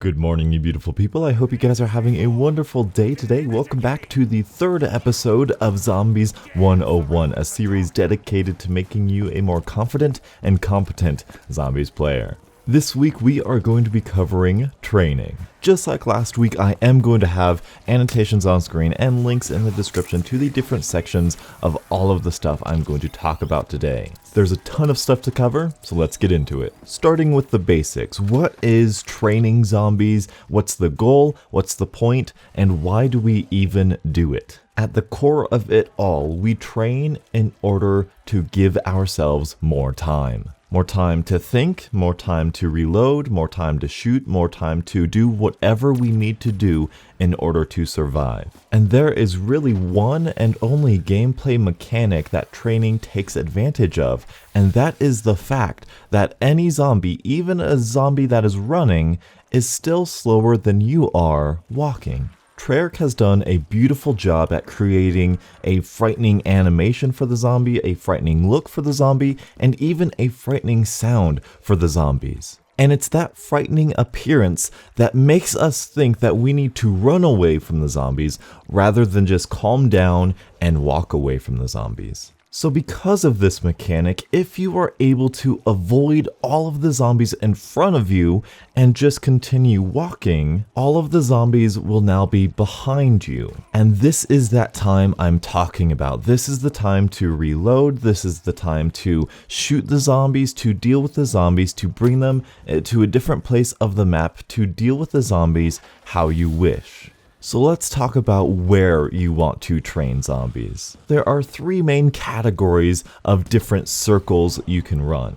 Good morning, you beautiful people. I hope you guys are having a wonderful day today. Welcome back to the third episode of Zombies 101, a series dedicated to making you a more confident and competent Zombies player. This week we are going to be covering training. Just like last week, I am going to have annotations on screen and links in the description to the different sections of all of the stuff I'm going to talk about today. There's a ton of stuff to cover, so let's get into it. Starting with the basics. What is training zombies? What's the goal? What's the point? And why do we even do it? At the core of it all, we train in order to give ourselves more time. More time to think, more time to reload, more time to shoot, more time to do whatever we need to do in order to survive. And there is really one and only gameplay mechanic that training takes advantage of, and that is the fact that any zombie, even a zombie that is running, is still slower than you are walking. Treyarch has done a beautiful job at creating a frightening animation for the zombie, a frightening look for the zombie, and even a frightening sound for the zombies. And it's that frightening appearance that makes us think that we need to run away from the zombies rather than just calm down and walk away from the zombies. So because of this mechanic, if you are able to avoid all of the zombies in front of you and just continue walking, all of the zombies will now be behind you. And this is that time I'm talking about. This is the time to reload. This is the time to shoot the zombies, to deal with the zombies, to bring them to a different place of the map, to deal with the zombies how you wish. So let's talk about where you want to train zombies. There are three main categories of different circles you can run.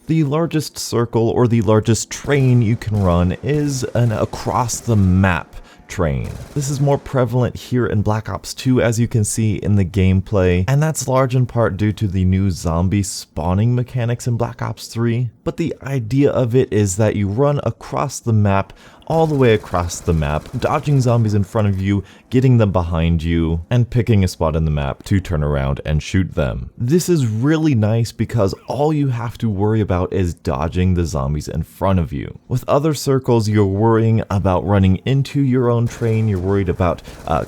The largest circle or the largest train you can run is an across the map train. This is more prevalent here in Black Ops 2, as you can see in the gameplay, and that's large in part due to the new zombie spawning mechanics in Black Ops 3. But the idea of it is that you run across the map, all the way across the map, dodging zombies in front of you, getting them behind you, and picking a spot in the map to turn around and shoot them. This is really nice because all you have to worry about is dodging the zombies in front of you. With other circles, you're worrying about running into your own train, you're worried about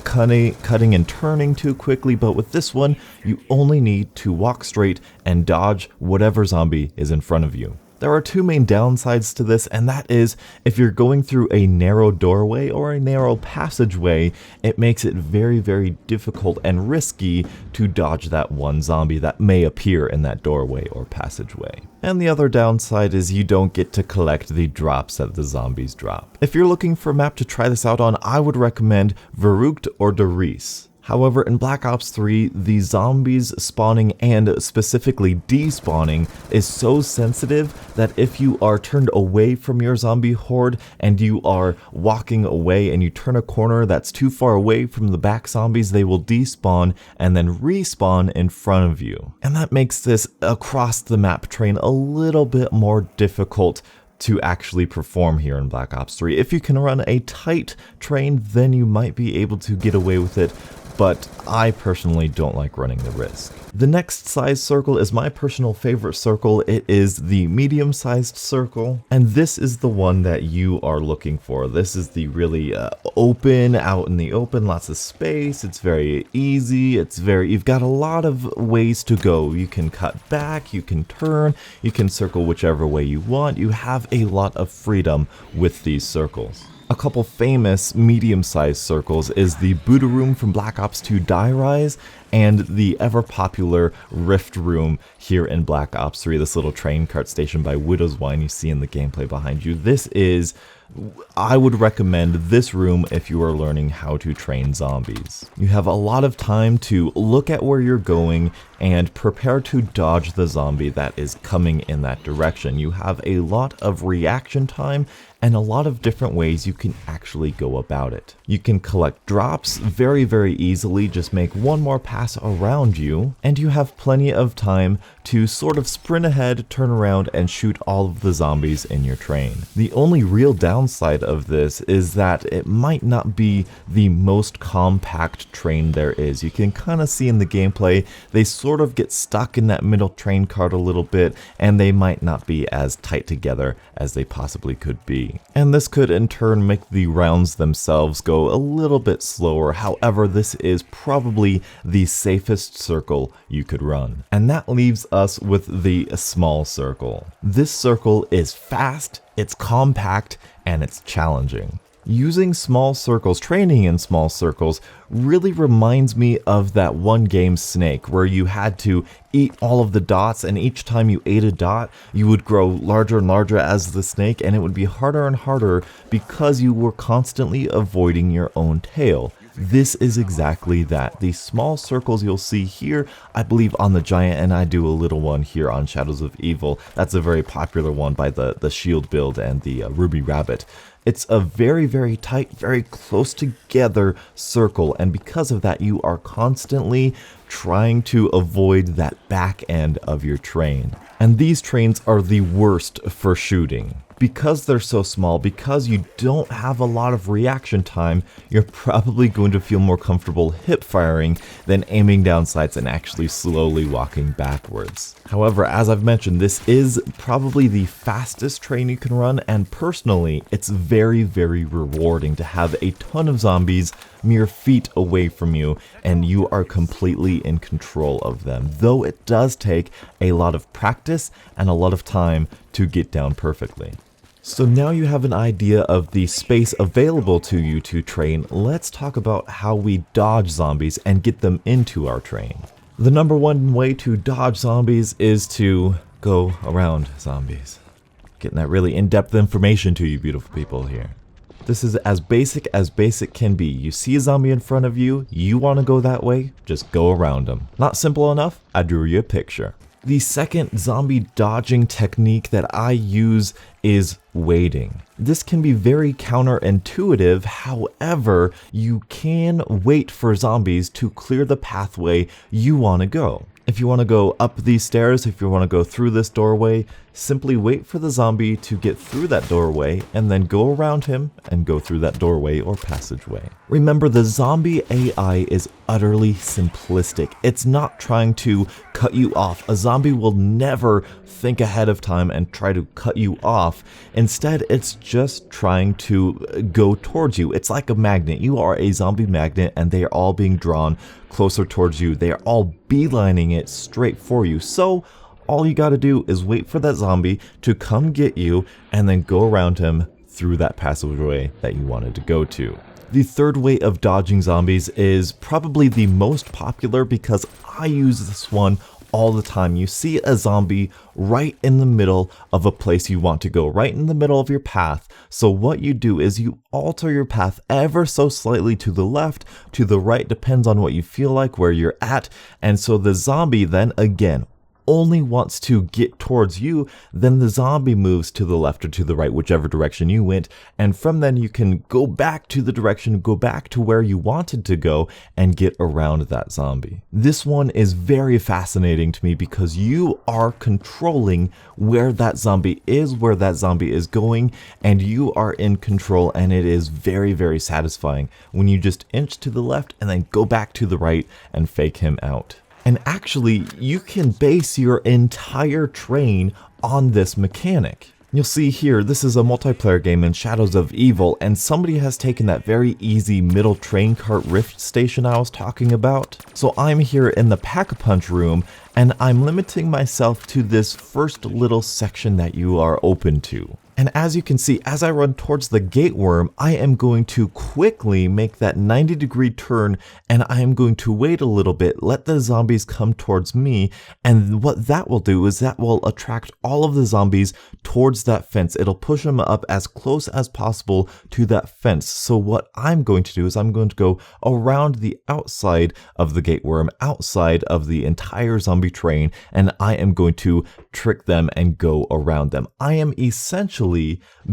cutting and turning too quickly, but with this one, you only need to walk straight and dodge whatever zombie is in front of you. There are two main downsides to this, and that is if you're going through a narrow doorway or a narrow passageway, it makes it very, very difficult and risky to dodge that one zombie that may appear in that doorway or passageway. And the other downside is you don't get to collect the drops that the zombies drop. If you're looking for a map to try this out on, I would recommend Verrückt or Der Riese. However, in Black Ops 3, the zombies spawning and specifically despawning is so sensitive that if you are turned away from your zombie horde and you are walking away and you turn a corner that's too far away from the back zombies, they will despawn and then respawn in front of you. And that makes this across the map train a little bit more difficult to actually perform here in Black Ops 3. If you can run a tight train, then you might be able to get away with it, but I personally don't like running the risk. The next size circle is my personal favorite circle. It is the medium-sized circle, and this is the one that you are looking for. This is the really open, out in the open, lots of space. It's very easy. You've got a lot of ways to go. You can cut back, you can turn, you can circle whichever way you want. You have a lot of freedom with these circles. A couple famous medium-sized circles is the Buddha Room from Black Ops 2 Die Rise and the ever-popular Rift Room here in Black Ops 3, this little train cart station by Widow's Wine you see in the gameplay behind you. I would recommend this room if you are learning how to train zombies. You have a lot of time to look at where you're going and prepare to dodge the zombie that is coming in that direction. You have a lot of reaction time and a lot of different ways you can actually go about it. You can collect drops very, very easily, just make one more pass around you, and you have plenty of time to sort of sprint ahead, turn around, and shoot all of the zombies in your train. The only real downside of this is that it might not be the most compact train there is. You can kind of see in the gameplay, they sort of get stuck in that middle train cart a little bit, and they might not be as tight together as they possibly could be. be. And this could in turn make the rounds themselves go a little bit slower. However, this is probably the safest circle you could run. And that leaves us with the small circle. This circle is fast, it's compact, and it's challenging. Using small circles, training in small circles, really reminds me of that one game Snake, where you had to eat all of the dots, and each time you ate a dot, you would grow larger and larger as the snake, and it would be harder and harder because you were constantly avoiding your own tail. This is exactly that. These small circles you'll see here, I believe on the giant, and I do a little one here on Shadows of Evil. That's a very popular one by the shield build and the Ruby Rabbit. It's a very, very tight, very close together circle, and because of that, you are constantly trying to avoid that back end of your train. And these trains are the worst for shooting. Because they're so small, because you don't have a lot of reaction time, you're probably going to feel more comfortable hip firing than aiming down sights and actually slowly walking backwards. However, as I've mentioned, this is probably the fastest train you can run, and personally, it's very, very rewarding to have a ton of zombies mere feet away from you, and you are completely in control of them, though it does take a lot of practice and a lot of time to get down perfectly. So now you have an idea of the space available to you to train, let's talk about how we dodge zombies and get them into our train. The number one way to dodge zombies is to go around zombies. Getting that really in-depth information to you beautiful people here. This is as basic can be. You see a zombie in front of you, you want to go that way, just go around them. Not simple enough? I drew you a picture. The second zombie dodging technique that I use is waiting. This can be very counterintuitive, however, you can wait for zombies to clear the pathway you want to go. If you want to go up these stairs, if you want to go through this doorway, simply wait for the zombie to get through that doorway and then go around him and go through that doorway or passageway. Remember, the zombie AI is utterly simplistic. It's not trying to cut you off. A zombie will never think ahead of time and try to cut you off. Instead, it's just trying to go towards you. It's like a magnet. You are a zombie magnet and they are all being drawn closer towards you. They are all beelining it straight for you. So all you gotta do is wait for that zombie to come get you and then go around him through that passageway that you wanted to go to. The third way of dodging zombies is probably the most popular because I use this one all the time. You see a zombie right in the middle of a place you want to go, right in the middle of your path. So what you do is you alter your path ever so slightly to the left, to the right, depends on what you feel like, where you're at. And so the zombie then again only wants to get towards you, then the zombie moves to the left or to the right, whichever direction you went, and from then you can go back to the direction, go back to where you wanted to go, and get around that zombie. This one is very fascinating to me because you are controlling where that zombie is going, and you are in control, and it is very, very satisfying when you just inch to the left and then go back to the right and fake him out. And actually, you can base your entire train on this mechanic. You'll see here, this is a multiplayer game in Shadows of Evil, and somebody has taken that very easy middle train cart rift station I was talking about. So I'm here in the Pack-a-Punch room, and I'm limiting myself to this first little section that you are open to. And as you can see, as I run towards the gate worm, I am going to quickly make that 90-degree turn, and I am going to wait a little bit, let the zombies come towards me, and what that will do is that will attract all of the zombies towards that fence. It'll push them up as close as possible to that fence. So what I'm going to do is I'm going to go around the outside of the gate worm, outside of the entire zombie train, and I am going to trick them and go around them. I am essentially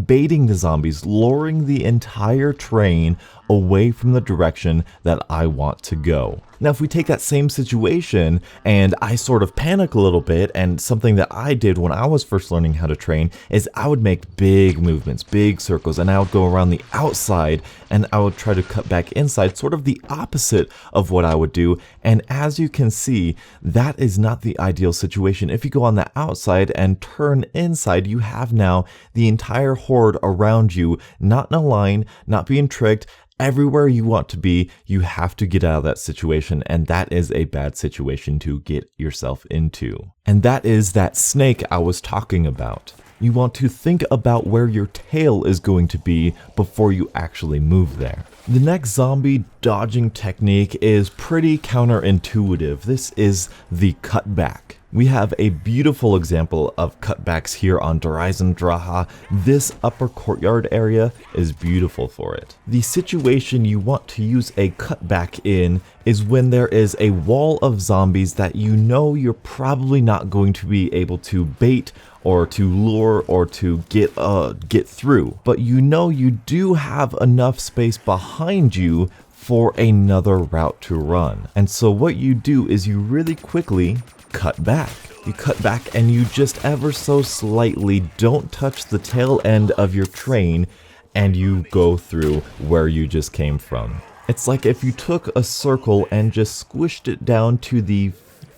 baiting the zombies, luring the entire train away from the direction that I want to go. Now, if we take that same situation and I sort of panic a little bit, and something that I did when I was first learning how to train is I would make big movements, big circles, and I would go around the outside and I would try to cut back inside, sort of the opposite of what I would do. And as you can see, that is not the ideal situation. If you go on the outside and turn inside, you have now the entire horde around you, not in a line, not being tricked. Everywhere you want to be, you have to get out of that situation, and that is a bad situation to get yourself into. And that is that snake I was talking about. You want to think about where your tail is going to be before you actually move there. The next zombie dodging technique is pretty counterintuitive. This is the cutback. We have a beautiful example of cutbacks here on Darizon Draha. This upper courtyard area is beautiful for it. The situation you want to use a cutback in is when there is a wall of zombies that you know you're probably not going to be able to bait or to lure or to get through, but you know you do have enough space behind you for another route to run. And so what you do is you really quickly cut back. You cut back and you just ever so slightly don't touch the tail end of your train, and you go through where you just came from. It's like if you took a circle and just squished it down to the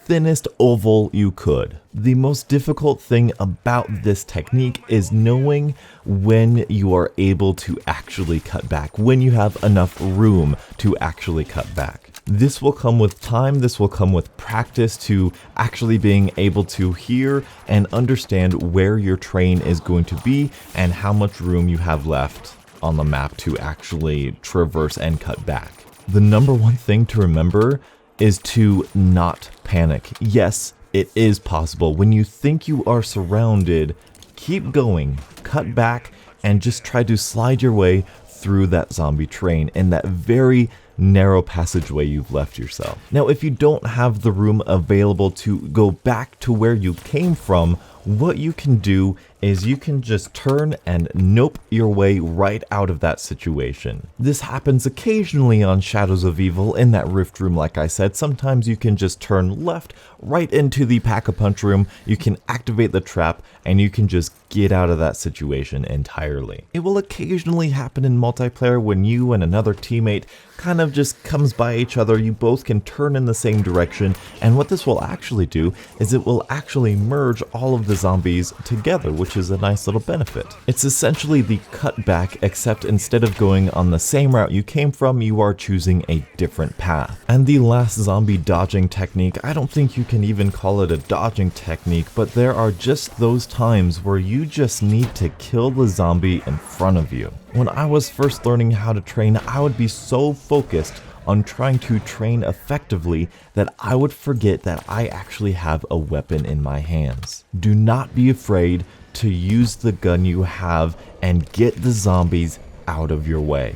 thinnest oval you could. The most difficult thing about this technique is knowing when you are able to actually cut back, when you have enough room to actually cut back. This will come with time, this will come with practice to actually being able to hear and understand where your train is going to be and how much room you have left on the map to actually traverse and cut back. The number one thing to remember is to not panic. Yes, it is possible. When you think you are surrounded, keep going, cut back, and just try to slide your way through that zombie train in that very narrow passageway you've left yourself. Now, if you don't have the room available to go back to where you came from, what you can do is you can just turn and nope your way right out of that situation. This happens occasionally on Shadows of Evil in that rift room, like I said. Sometimes you can just turn left right into the Pack-a-Punch room, you can activate the trap, and you can just get out of that situation entirely. It will occasionally happen in multiplayer when you and another teammate kind of just comes by each other. You both can turn in the same direction, and what this will actually do is it will actually merge all of the zombies together, which is a nice little benefit. It's essentially the cutback, except instead of going on the same route you came from, you are choosing a different path. And the last zombie dodging technique, I don't think you can even call it a dodging technique, but there are just those times where you just need to kill the zombie in front of you. When I was first learning how to train, I would be so focused on trying to train effectively that I would forget that I actually have a weapon in my hands. Do not be afraid to use the gun you have and get the zombies out of your way.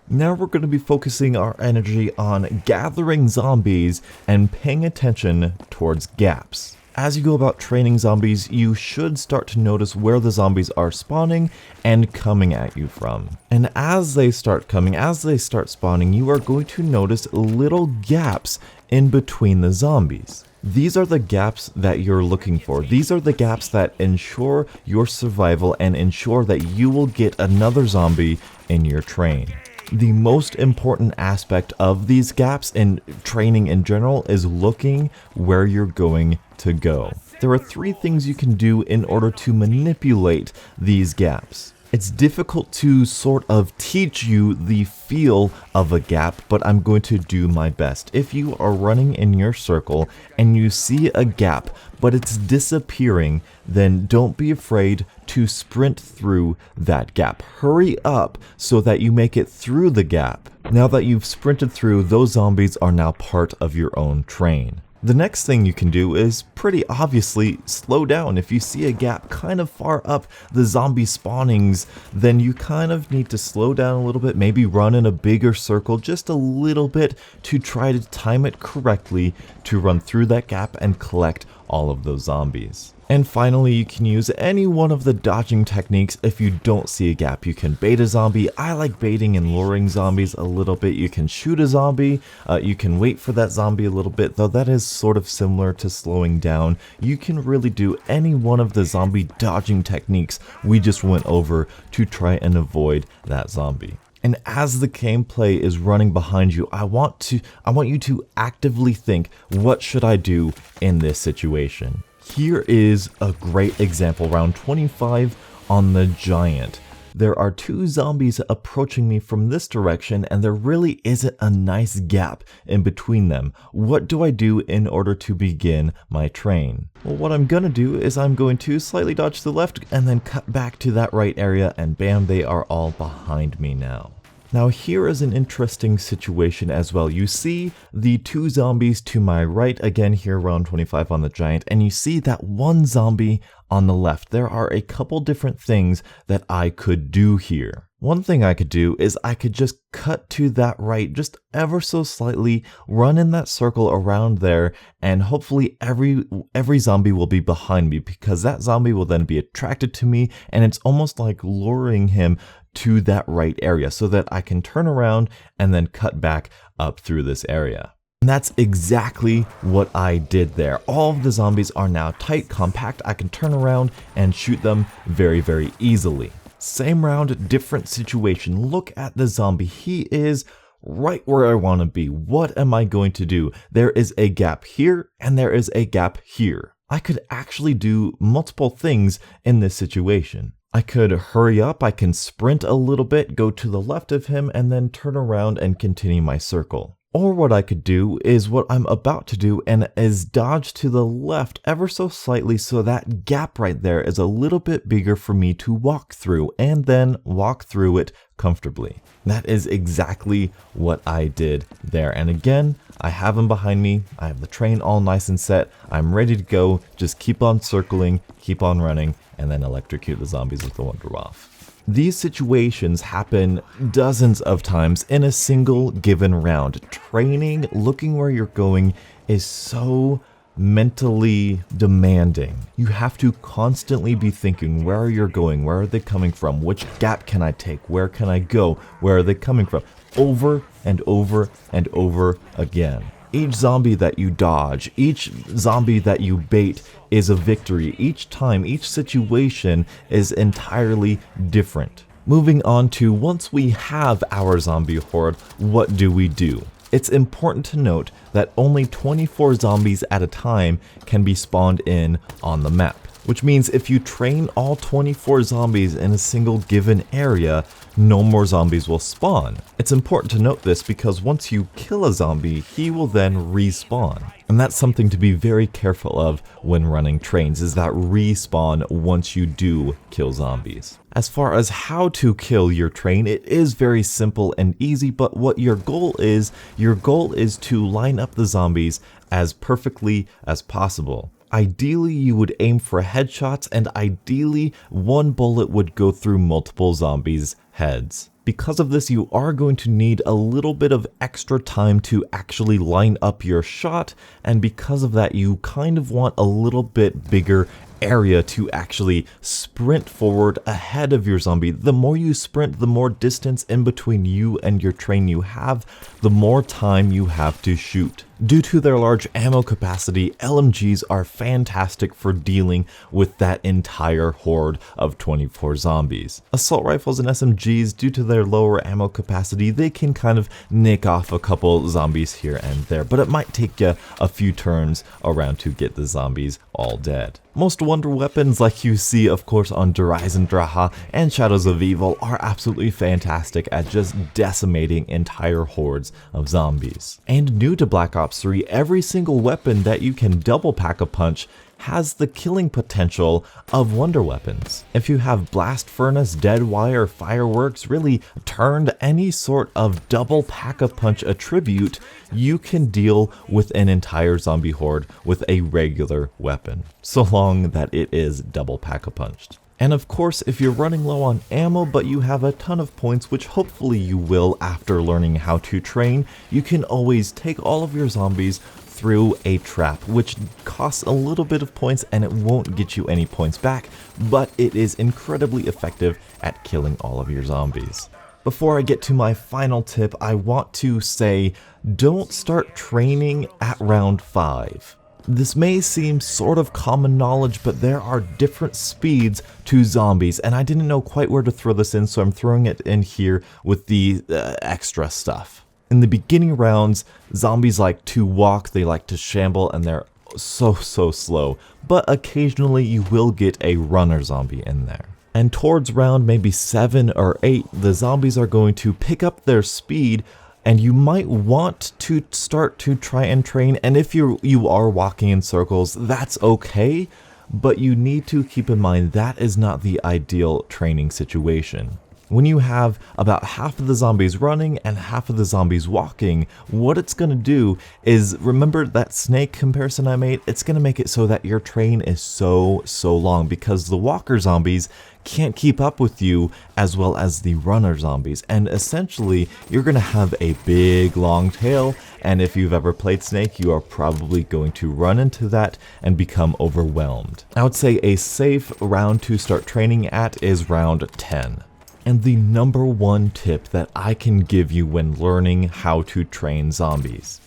Now we're going to be focusing our energy on gathering zombies and paying attention towards gaps. As you go about training zombies, you should start to notice where the zombies are spawning and coming at you from. And as they start coming, as they start spawning, you are going to notice little gaps in between the zombies. These are the gaps that you're looking for. These are the gaps that ensure your survival and ensure that you will get another zombie in your train. The most important aspect of these gaps in training in general is looking where you're going to go. There are 3 things you can do in order to manipulate these gaps. It's difficult to sort of teach you the feel of a gap, but I'm going to do my best. If you are running in your circle and you see a gap, but it's disappearing, then don't be afraid to sprint through that gap. Hurry up so that you make it through the gap. Now that you've sprinted through, those zombies are now part of your own train. The next thing you can do is pretty obviously slow down. If you see a gap kind of far up the zombie spawnings, then you kind of need to slow down a little bit, maybe run in a bigger circle just a little bit to try to time it correctly to run through that gap and collect all of those zombies. And finally, you can use any one of the dodging techniques if you don't see a gap. You can bait a zombie. I like baiting and luring zombies a little bit. You can shoot a zombie. You can wait for that zombie a little bit, though that is sort of similar to slowing down. You can really do any one of the zombie dodging techniques we just went over to try and avoid that zombie. And as the gameplay is running behind you, I want you to actively think, what should I do in this situation? Here is a great example, round 25 on the giant. There are two zombies approaching me from this direction, and there really isn't a nice gap in between them. What do I do in order to begin my train? Well, what I'm gonna do is I'm going to slightly dodge to the left and then cut back to that right area, and bam, they are all behind me now. Now here is an interesting situation as well. You see the two zombies to my right, again here round 25 on the giant, and you see that one zombie on the left. There are a couple different things that I could do here. One thing I could do is I could just cut to that right just ever so slightly, run in that circle around there, and hopefully every zombie will be behind me, because that zombie will then be attracted to me, and it's almost like luring him to that right area so that I can turn around and then cut back up through this area. And that's exactly what I did there. All of the zombies are now tight, compact. I can turn around and shoot them very, very easily. Same round, different situation. Look at the zombie. He is right where I want to be. What am I going to do? There is a gap here and there is a gap here. I could actually do multiple things in this situation. I could hurry up, I can sprint a little bit, go to the left of him, and then turn around and continue my circle. Or what I could do is what I'm about to do, and is dodge to the left ever so slightly so that gap right there is a little bit bigger for me to walk through, and then walk through it comfortably. That is exactly what I did there. And again, I have him behind me, I have the train all nice and set, I'm ready to go, just keep on circling, keep on running, and then electrocute the zombies with the Wunderwaffe. These situations happen dozens of times in a single given round. Training, looking where you're going, is so mentally demanding. You have to constantly be thinking, where are you going? Where are they coming from? Which gap can I take? Where can I go? Where are they coming from? Over and over and over again. Each zombie that you dodge, each zombie that you bait is a victory. Each time, each situation is entirely different. Moving on to once we have our zombie horde, what do we do? It's important to note that only 24 zombies at a time can be spawned in on the map, which means if you train all 24 zombies in a single given area, no more zombies will spawn. It's important to note this because once you kill a zombie, he will then respawn. And that's something to be very careful of when running trains, is that respawn once you do kill zombies. As far as how to kill your train, it is very simple and easy, but what your goal is to line up the zombies as perfectly as possible. Ideally, you would aim for headshots, and ideally, one bullet would go through multiple zombies' heads. Because of this, you are going to need a little bit of extra time to actually line up your shot, and because of that, you kind of want a little bit bigger area to actually sprint forward ahead of your zombie. The more you sprint, the more distance in between you and your train you have, the more time you have to shoot. Due to their large ammo capacity, LMGs are fantastic for dealing with that entire horde of 24 zombies. Assault rifles and SMGs, due to their lower ammo capacity, they can kind of nick off a couple zombies here and there, but it might take you a few turns around to get the zombies all dead. Most wonder weapons, like you see of course on Der Eisendrache and Shadows of Evil, are absolutely fantastic at just decimating entire hordes of zombies. And new to Black Ops 3, every single weapon that you can double pack a punch has the killing potential of wonder weapons. If you have Blast Furnace, Dead Wire, Fireworks, really turned any sort of double pack-a-punch attribute, you can deal with an entire zombie horde with a regular weapon, so long that it is double pack-a-punched. And of course, if you're running low on ammo but you have a ton of points, which hopefully you will after learning how to train, you can always take all of your zombies, through a trap, which costs a little bit of points and it won't get you any points back, but it is incredibly effective at killing all of your zombies. Before I get to my final tip, I want to say don't start training at round 5. This may seem sort of common knowledge, but there are different speeds to zombies, and I didn't know quite where to throw this in, so I'm throwing it in here with the extra stuff. In the beginning rounds, zombies like to walk, they like to shamble, and they're so slow, but occasionally you will get a runner zombie in there. And towards round maybe 7 or 8, the zombies are going to pick up their speed, and you might want to start to try and train, and if you are walking in circles, that's okay, but you need to keep in mind that is not the ideal training situation. When you have about half of the zombies running and half of the zombies walking, what it's going to do is, remember that snake comparison I made? It's going to make it so that your train is so long, because the walker zombies can't keep up with you as well as the runner zombies, and essentially you're going to have a big long tail, and if you've ever played Snake, you are probably going to run into that and become overwhelmed. I would say a safe round to start training at is round 10. And the number one tip that I can give you when learning how to train zombies: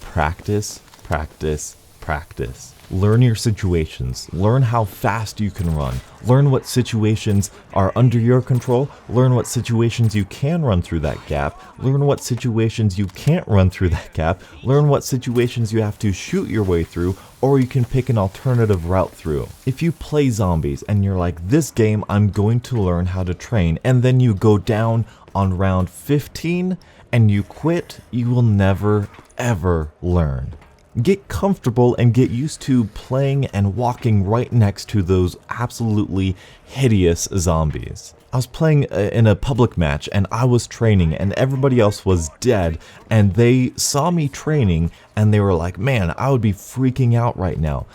practice, practice, practice. Learn your situations, learn how fast you can run, learn what situations are under your control, learn what situations you can run through that gap, learn what situations you can't run through that gap, learn what situations you have to shoot your way through, or you can pick an alternative route through. If you play zombies and you're like, this game I'm going to learn how to train, and then you go down on round 15 and you quit, you will never ever learn. Get comfortable and get used to playing and walking right next to those absolutely hideous zombies. I was playing in a public match and I was training and everybody else was dead, and they saw me training and they were like, man, I would be freaking out right now.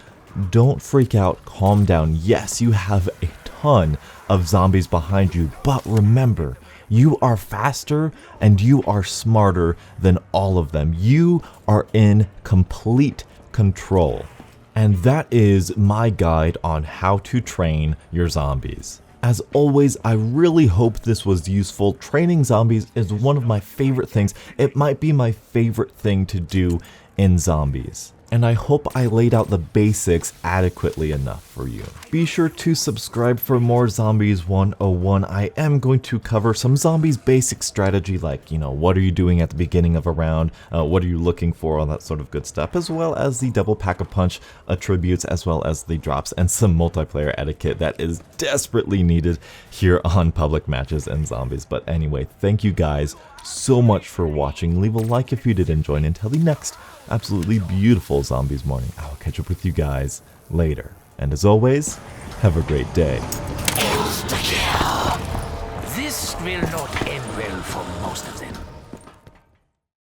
Don't freak out, calm down. Yes, you have a ton of zombies behind you, but remember, you are faster and you are smarter than all of them. You are in complete control. And that is my guide on how to train your zombies. As always, I really hope this was useful. Training zombies is one of my favorite things. It might be my favorite thing to do in zombies. And I hope I laid out the basics adequately enough for you. Be sure to subscribe for more Zombies 101. I am going to cover some zombies basic strategy, like, what are you doing at the beginning of a round, what are you looking for, all that sort of good stuff, as well as the double pack-a-punch attributes, as well as the drops, and some multiplayer etiquette that is desperately needed here on public matches and zombies. But anyway, thank you guys so much for watching. Leave a like if you did enjoy, and until the next absolutely beautiful Zombies morning, I will catch up with you guys later. And as always, have a great day. Insta-kill. This will not end well for most of them.